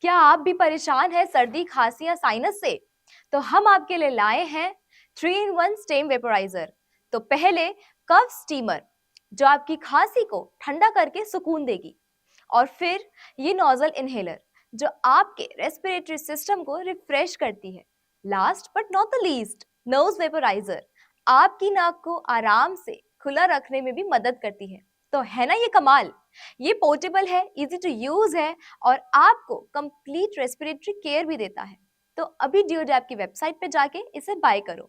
क्या आप भी परेशान हैं सर्दी, खांसी या साइनस से? तो हम आपके लिए लाए हैं 3 in 1 स्टेम वेपोराइजर। तो पहले कफ स्टीमर जो आपकी खांसी को ठंडा करके सुकून देगी, और फिर ये नोजल इनहेलर जो आपके रेस्पिरेटरी सिस्टम को रिफ्रेश करती है। Last but not the least, nose vaporiser आपकी नाक को आराम से खुला रखने में भी मदद करती है। तो है ना ये कमाल। ये पोर्टेबल है, इजी टू यूज है और आपको कंप्लीट रेस्पिरेटरी केयर भी देता है। तो अभी डियोडैप की वेबसाइट पे जाके इसे बाय करो।